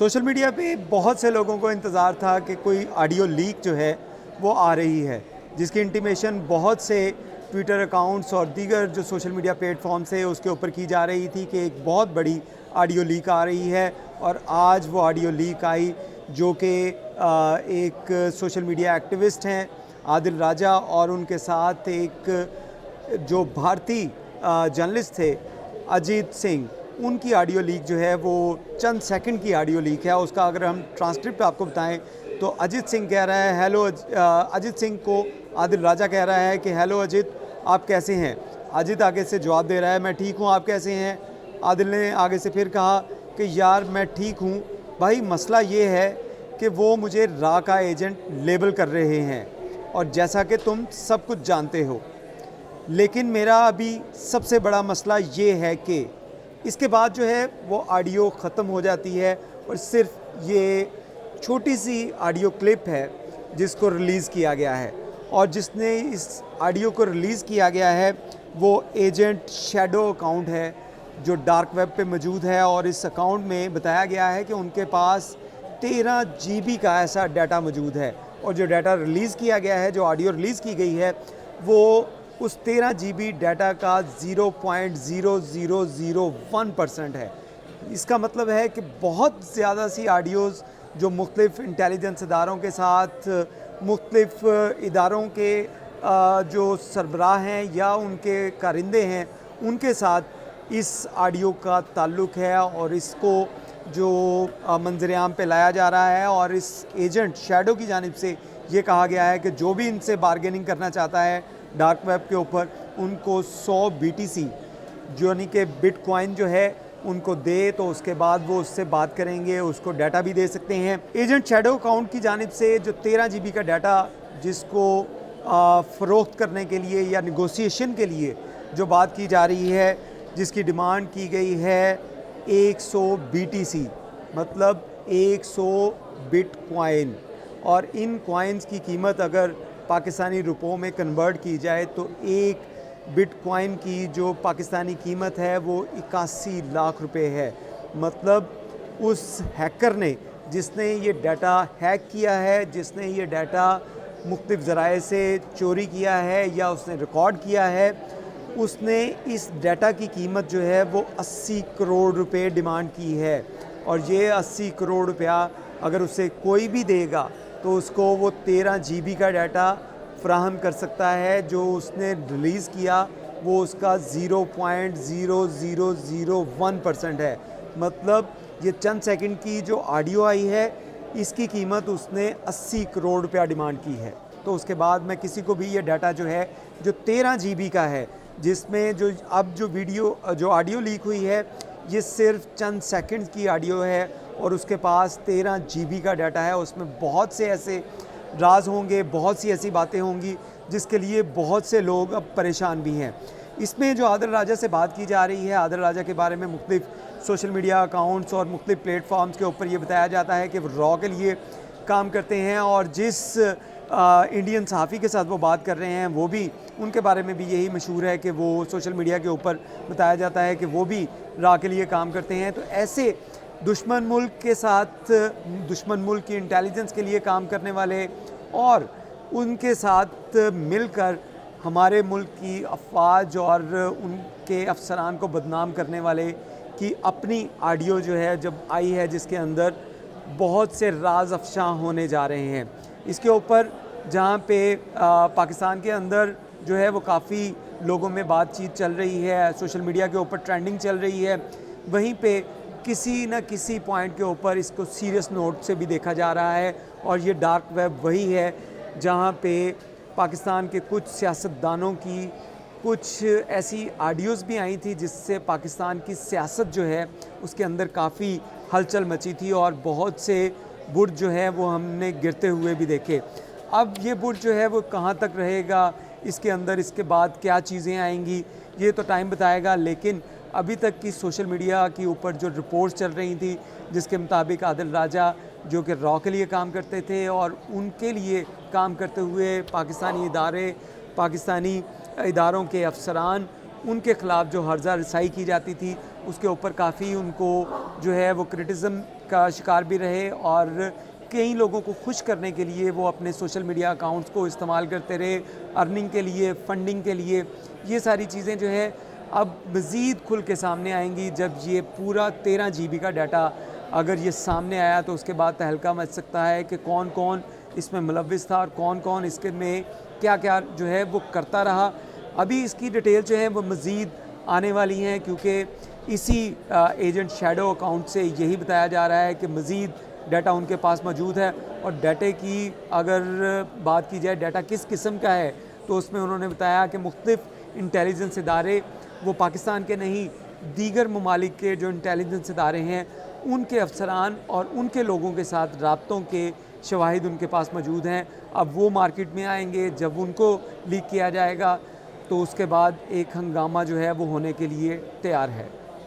Social media पे बहुत से लोगों को इंतज़ार था कि कोई ऑडियो लीक जो है वो आ रही है, जिसकी इंटीमेशन बहुत से ट्विटर अकाउंट्स और दीगर जो सोशल मीडिया प्लेटफॉर्म्स है उसके ऊपर की जा रही थी कि एक बहुत बड़ी ऑडियो लीक आ रही है। और आज वो ऑडियो लीक आई जो कि एक सोशल मीडिया एक्टिविस्ट हैं आदिल राजा, और उनके साथ एक जो भारतीय जर्नलिस्ट थे अजीत सिंह, उनकी ऑडियो लीक जो है वो चंद सेकंड की ऑडियो लीक है। उसका अगर हम ट्रांसक्रिप्ट आपको बताएं तो अजीत सिंह कह रहा है हेलो, अजीत सिंह को आदिल राजा कह रहा है कि हेलो अजीत, आप कैसे हैं। अजीत आगे से जवाब दे रहा है मैं ठीक हूँ, आप कैसे हैं। आदिल ने आगे से फिर कहा कि यार मैं ठीक हूँ भाई, मसला ये है कि वो मुझे रा का एजेंट लेबल कर रहे हैं और जैसा कि तुम सब कुछ जानते हो, लेकिन मेरा अभी सबसे बड़ा मसला ये है कि इसके बाद जो है वो ऑडियो ख़त्म हो जाती है और सिर्फ ये छोटी सी ऑडियो क्लिप है जिसको रिलीज़ किया गया है। और जिसने इस ऑडियो को रिलीज़ किया गया है वो एजेंट शैडो अकाउंट है जो डार्क वेब पे मौजूद है। और इस अकाउंट में बताया गया है कि उनके पास 13 GB का ऐसा डाटा मौजूद है, और जो डाटा रिलीज़ किया गया है, जो ऑडियो रिलीज़ की गई है, वो उस 13 GB डाटा का 0.0001% है। इसका मतलब है कि बहुत ज़्यादा सी ऑडियोज़ जो मुख्तलिफ़ इंटेलिजेंस इदारों के साथ, मुख्तलिफ़ इदारों के जो सरबराह हैं या उनके कारिंदे हैं, उनके साथ इस ऑडियो का ताल्लुक़ है। और इसको जो मंजर-ए-आम पे लाया जा रहा है, और इस एजेंट शैडो की जानिब से ये कहा गया है कि जो भी इनसे बारगेनिंग करना चाहता है डार्क वेब के ऊपर, उनको 100 BTC जो यानी कि बिटकॉइन जो है उनको दे, तो उसके बाद वो उससे बात करेंगे, उसको डाटा भी दे सकते हैं। एजेंट शैडो अकाउंट की जानिब से जो 13 GB का डाटा जिसको फ़रोख्त करने के लिए या निगोसिएशन के लिए जो बात की जा रही है, जिसकी डिमांड की गई है 100 BTC, मतलब 100 बिटकॉइन। और इन कॉइन्स की कीमत अगर पाकिस्तानी रुपयों में कन्वर्ट की जाए तो एक बिटकॉइन की जो पाकिस्तानी कीमत है वो 81 लाख रुपए है। मतलब उस हैकर ने, जिसने ये डाटा हैक किया है, जिसने ये डाटा मुख्तलिफ़ ज़राए से चोरी किया है या उसने रिकॉर्ड किया है, उसने इस डाटा की कीमत जो है वो 80 करोड़ रुपए डिमांड की है। और ये 80 करोड़ रुपया अगर उसे कोई भी देगा तो उसको वो 13 GB का डाटा फ्राहम कर सकता है। जो उसने रिलीज़ किया वो उसका 0.0001% है। मतलब ये चंद सेकंड की जो ऑडियो आई है, इसकी कीमत उसने 80 करोड़ रुपया डिमांड की है। तो उसके बाद मैं किसी को भी ये डाटा जो है जो 13 GB का है, जिसमें जो अब जो वीडियो जो ऑडियो लीक हुई है ये सिर्फ चंद सेकंड की ऑडियो है, और उसके पास 13 GB का डाटा है। उसमें बहुत से ऐसे राज होंगे, बहुत सी ऐसी बातें होंगी जिसके लिए बहुत से लोग अब परेशान भी हैं। इसमें जो आदिल राजा से बात की जा रही है, आदिल राजा के बारे में मुख्तलिफ़ सोशल मीडिया अकाउंट्स और मुख्तलिफ़ प्लेटफॉर्म्स के ऊपर ये बताया जाता है कि वो रॉ के लिए काम करते हैं, और जिस इंडियन सहाफ़ी के साथ वो बात कर रहे हैं वो भी, उनके बारे में भी यही मशहूर है कि वो सोशल मीडिया के ऊपर बताया जाता है कि वो भी रॉ के लिए काम करते हैं। तो ऐसे दुश्मन मुल्क के साथ, दुश्मन मुल्क की इंटेलिजेंस के लिए काम करने वाले और उनके साथ मिलकर हमारे मुल्क की अफवाज और उनके अफसरान को बदनाम करने वाले की अपनी ऑडियो जो है जब आई है, जिसके अंदर बहुत से राज अफशा होने जा रहे हैं। इसके ऊपर जहाँ पे पाकिस्तान के अंदर जो है वो काफ़ी लोगों में बातचीत चल रही है, सोशल मीडिया के ऊपर ट्रेंडिंग चल रही है, वहीं पे किसी न किसी पॉइंट के ऊपर इसको सीरियस नोट से भी देखा जा रहा है। और ये डार्क वेब वही है जहाँ पे पाकिस्तान के कुछ सियासतदानों की कुछ ऐसी ऑडियोज़ भी आई थी जिससे पाकिस्तान की सियासत जो है उसके अंदर काफ़ी हलचल मची थी, और बहुत से बुर्ज जो है वो हमने गिरते हुए भी देखे। अब ये बुर्ज जो है वो कहाँ तक रहेगा, इसके अंदर इसके बाद क्या चीज़ें आएंगी, ये तो टाइम बताएगा। लेकिन अभी तक की सोशल मीडिया के ऊपर जो रिपोर्ट्स चल रही थी, जिसके मुताबिक आदिल राजा जो कि रॉ के लिए काम करते थे, और उनके लिए काम करते हुए पाकिस्तानी इदारों के अफसरान, उनके ख़िलाफ़ जो हर्जा रसाई की जाती थी उसके ऊपर काफ़ी उनको जो है वो क्रिटिज़म का शिकार भी रहे और कई लोगों को खुश करने के लिए वो अपने सोशल मीडिया अकाउंट्स को इस्तेमाल करते रहे, अर्निंग के लिए, फंडिंग के लिए। ये सारी चीज़ें जो है अब मज़ीद खुल के सामने आएंगी जब ये पूरा 13 GB का डाटा अगर ये सामने आया तो उसके बाद तहलका मच सकता है कि कौन कौन इसमें मुलव्विस था और कौन कौन इसके में क्या क्या जो है वो करता रहा। अभी इसकी डिटेल जो है वो मज़ीद आने वाली हैं, क्योंकि इसी एजेंट शैडो अकाउंट से यही बताया जा रहा है कि मज़ीद डाटा उनके पास मौजूद है। और डाटे की अगर बात की जाए डाटा किस किस्म का है, तो उसमें उन्होंने बताया कि मुख्तलिफ इंटेलिजेंस इदारे, वो पाकिस्तान के नहीं दीगर ममालिक के जो इंटेलिजेंस इदारे हैं उनके अफसरान और उनके लोगों के साथ राब्तों के शवाहिद उनके पास मौजूद हैं। अब वो मार्केट में आएंगे, जब उनको लीक किया जाएगा तो उसके बाद एक हंगामा जो है वो होने के लिए तैयार है।